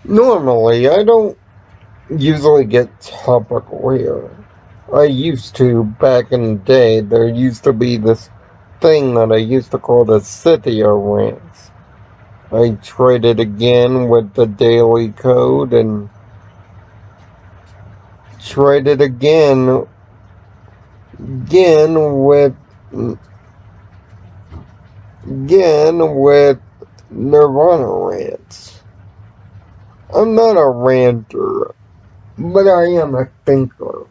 Normally, I don't usually get topical here. I used to back in the day. There used to be this thing that I used to call the Scythia rants. I traded again with the Daily Code and traded again with Nirvana rants. I'm not a ranter, but I am a thinker.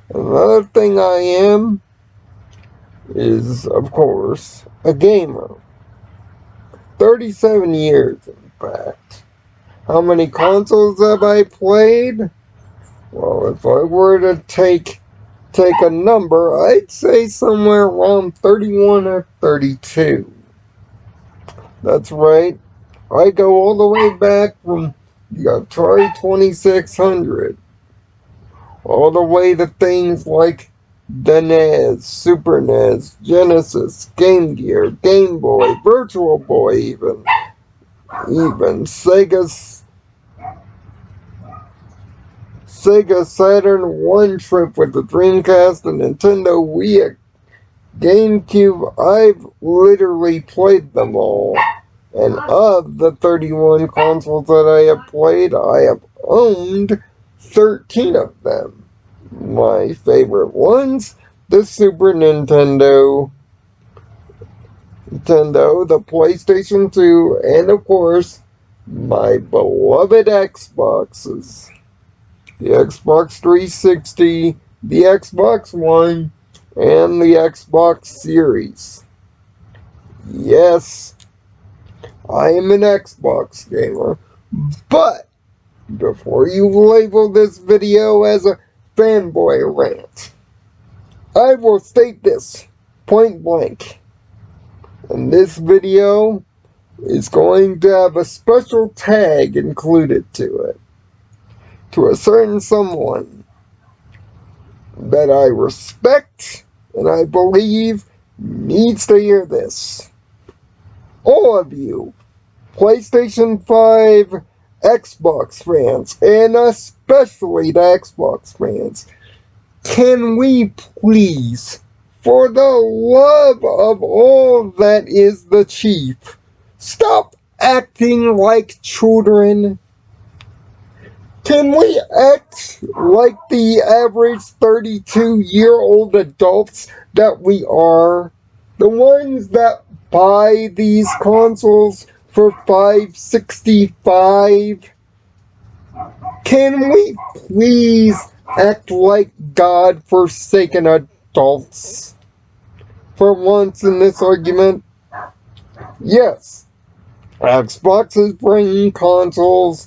Another thing I am is, of course, a gamer. 37 years, in fact. How many consoles have I played? Well, if I were to take a number, I'd say somewhere around 31 or 32. That's right. I go all the way back from the Atari 2600 all the way to things like the NES, Super NES, Genesis, Game Gear, Game Boy, Virtual Boy, even Sega Saturn 1 trip with the Dreamcast, the Nintendo Wii, GameCube. I've literally played them all. And of the 31 consoles that I have played, I have owned 13 of them. My favorite ones, the Super Nintendo, the PlayStation 2, and of course, my beloved Xboxes. The Xbox 360, the Xbox One, and the Xbox Series. Yes, I am an Xbox gamer, but before you label this video as a fanboy rant, I will state this point blank. And this video is going to have a special tag included to it. To a certain someone that I respect and I believe needs to hear this. All of you, PlayStation 5 Xbox fans, and especially the Xbox fans, can we please, for the love of all that is the chief, stop acting like children? Can we act like the average 32-year-old adults that we are? The ones that buy these consoles for $565? Can we please act like God-forsaken adults for once in this argument? Yes, Xbox is bringing console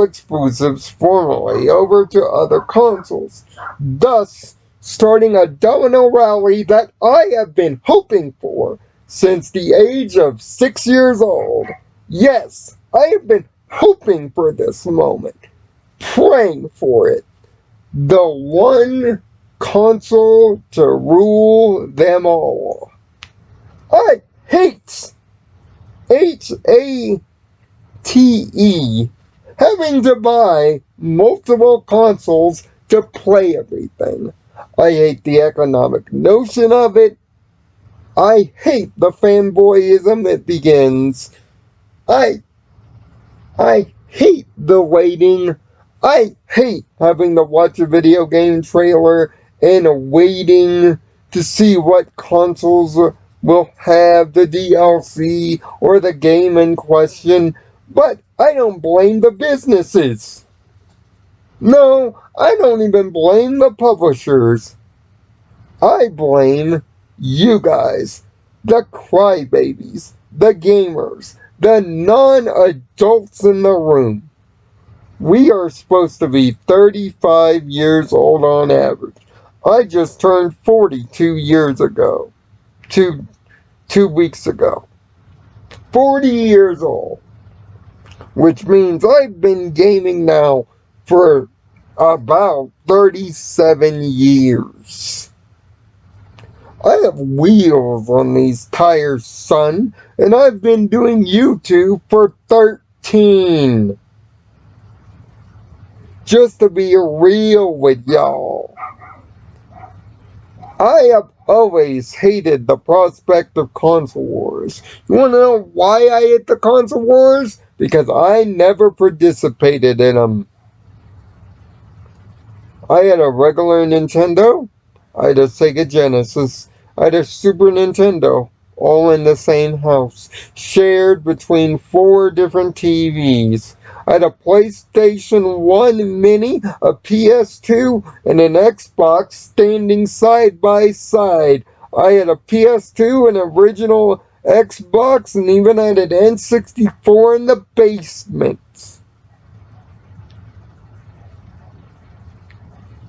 exclusives formally over to other consoles, thus starting a domino rally that I have been hoping for since the age of 6 years old. Yes, I have been hoping for this moment, praying for it. The one console to rule them all. I hate HATE having to buy multiple consoles to play everything. I hate the economic notion of it. I hate the fanboyism it begins. I hate the waiting. I hate having to watch a video game trailer and waiting to see what consoles will have the DLC or the game in question. But I don't blame the businesses. No, I don't even blame the publishers. I blame you guys, the crybabies, the gamers, the non-adults in the room. We are supposed to be 35 years old on average. I just turned 42 years ago. Two weeks ago. 40 years old. Which means I've been gaming now for about 37 years. I have wheels on these tires, son, and I've been doing YouTube for 13. Just to be real with y'all. I have always hated the prospect of console wars. You wanna know why I hate the console wars? Because I never participated in them. I had a regular Nintendo, I had a Sega Genesis, I had a Super Nintendo, all in the same house, shared between 4 different TVs. I had a PlayStation 1 Mini, a PS2, and an Xbox standing side by side. I had a PS2, an original Xbox, and even had an N64 in the basement.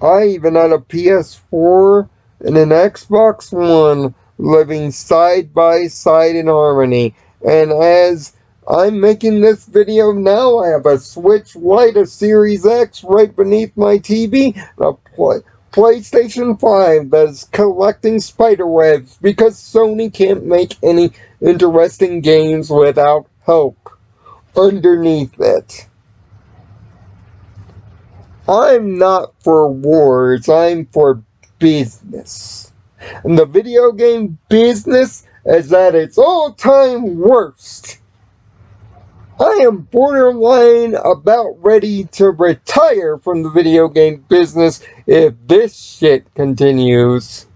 I even had a PS4 and an Xbox One living side by side in harmony. And as I'm making this video now, I have a Switch Lite, a Series X right beneath my TV, and a PlayStation 5 that's collecting spiderwebs because Sony can't make any interesting games without help underneath it. I'm not for wars, I'm for business. And the video game business is at its all-time worst. I am borderline about ready to retire from the video game business if this shit continues.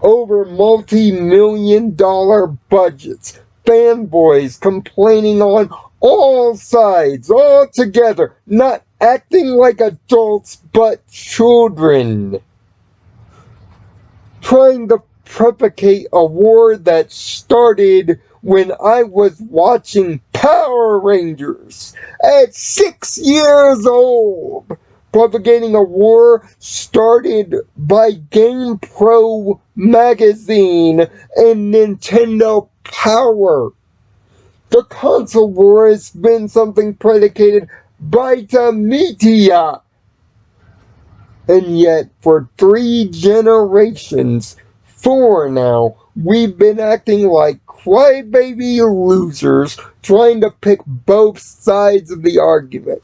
Over multi-million-dollar budgets, fanboys complaining on all sides, all together, not acting like adults but children. Trying to propagate a war that started when I was watching Power Rangers at 6 years old. Propagating a war started by GamePro magazine and Nintendo Power. The console war has been something predicated by the media. And yet, for 3 generations, 4 now, we've been acting like crybaby losers trying to pick both sides of the argument.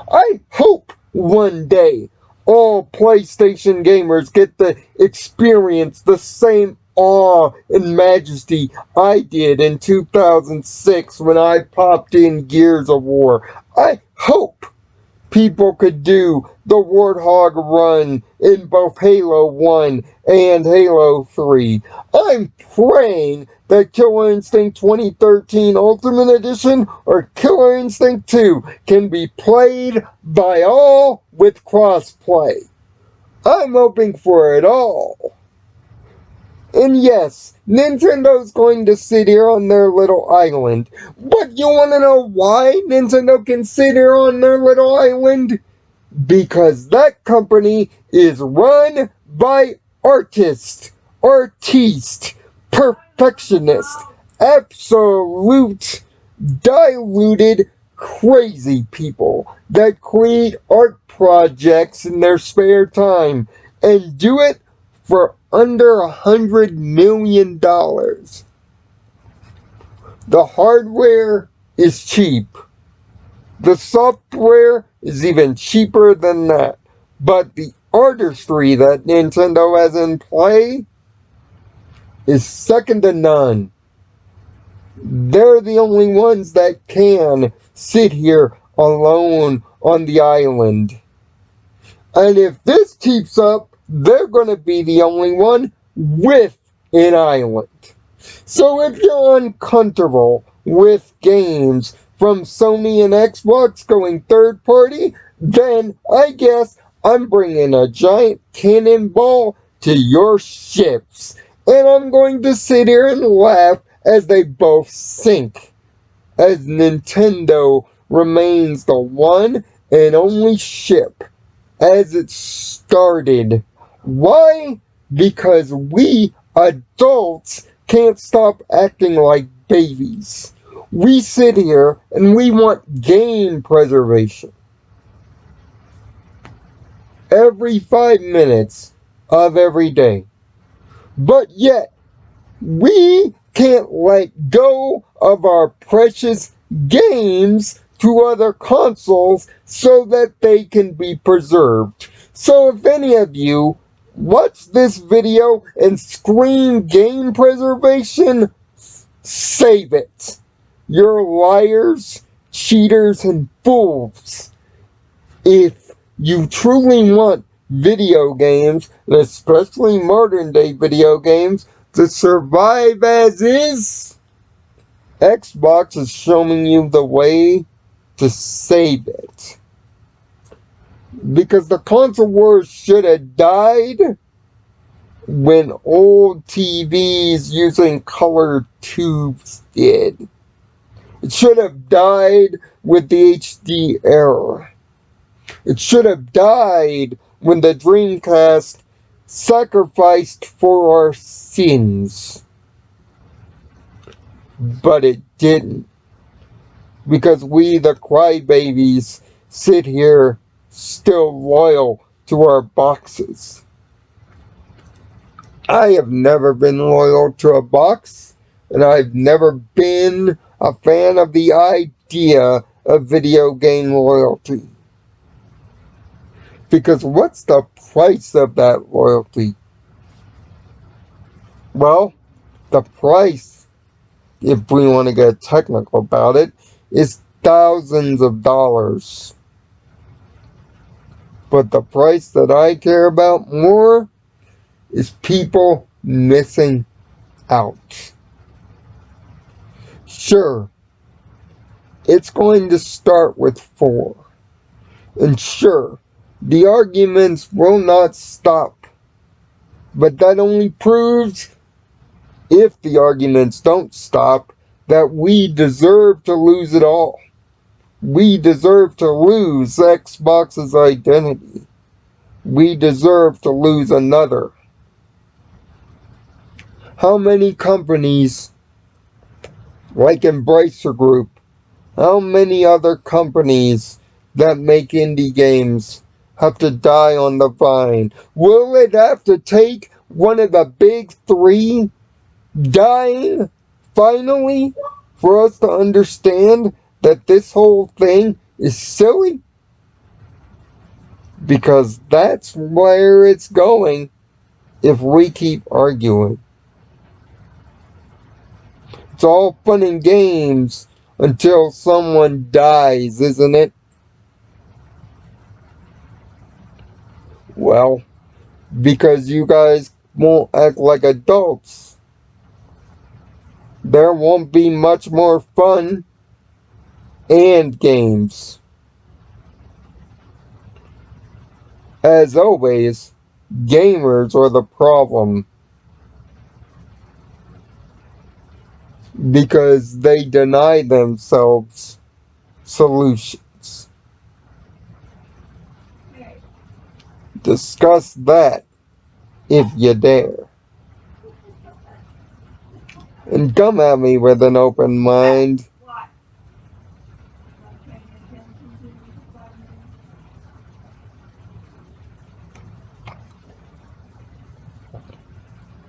I hope one day all PlayStation gamers get to experience the same awe and majesty I did in 2006 when I popped in Gears of War. I hope people could do the Warthog run in both Halo 1 and Halo 3. I'm praying that Killer Instinct 2013 Ultimate Edition or Killer Instinct 2 can be played by all with crossplay. I'm hoping for it all. And yes, Nintendo's going to sit here on their little island. But you want to know why Nintendo can sit here on their little island? Because that company is run by artists, perfectionists, absolute, diluted, crazy people that create art projects in their spare time and do it for under $100 million. The hardware is cheap. The software is even cheaper than that. But the artistry that Nintendo has in play is second to none. They're the only ones that can sit here alone on the island. And if this keeps up, they're going to be the only one with an island. So if you're uncomfortable with games from Sony and Xbox going third party, then I guess I'm bringing a giant cannonball to your ships. And I'm going to sit here and laugh as they both sink. As Nintendo remains the one and only ship as it started. Why? Because we adults can't stop acting like babies. We sit here and we want game preservation. Every 5 minutes of every day, But yet, we can't let go of our precious games to other consoles so that they can be preserved. So if any of you watch this video and scream game preservation, save it. You're liars, cheaters, and fools. If you truly want video games, and especially modern day video games, to survive as is, Xbox is showing you the way to save it. Because the console wars should have died when old TVs using color tubes did. It should have died with the HD era. It should have died when the Dreamcast sacrificed for our sins. But it didn't. Because we, the crybabies, sit here still loyal to our boxes. I have never been loyal to a box, and I've never been a fan of the idea of video game loyalty. Because what's the price of that loyalty? Well, the price, if we want to get technical about it, is thousands of dollars. But the price that I care about more is people missing out. Sure, it's going to start with 4. And sure, the arguments will not stop. But that only proves, if the arguments don't stop, that we deserve to lose it all. We deserve to lose Xbox's identity. We deserve to lose another. How many companies, like Embracer Group, how many other companies that make indie games have to die on the vine? Will it have to take one of the big 3 dying finally for us to understand that this whole thing is silly? Because that's where it's going if we keep arguing. It's all fun and games until someone dies, isn't it? Well, because you guys won't act like adults, there won't be much more fun and games. As always, gamers are the problem. Because they deny themselves solutions. Discuss that if you dare. And come at me with an open mind.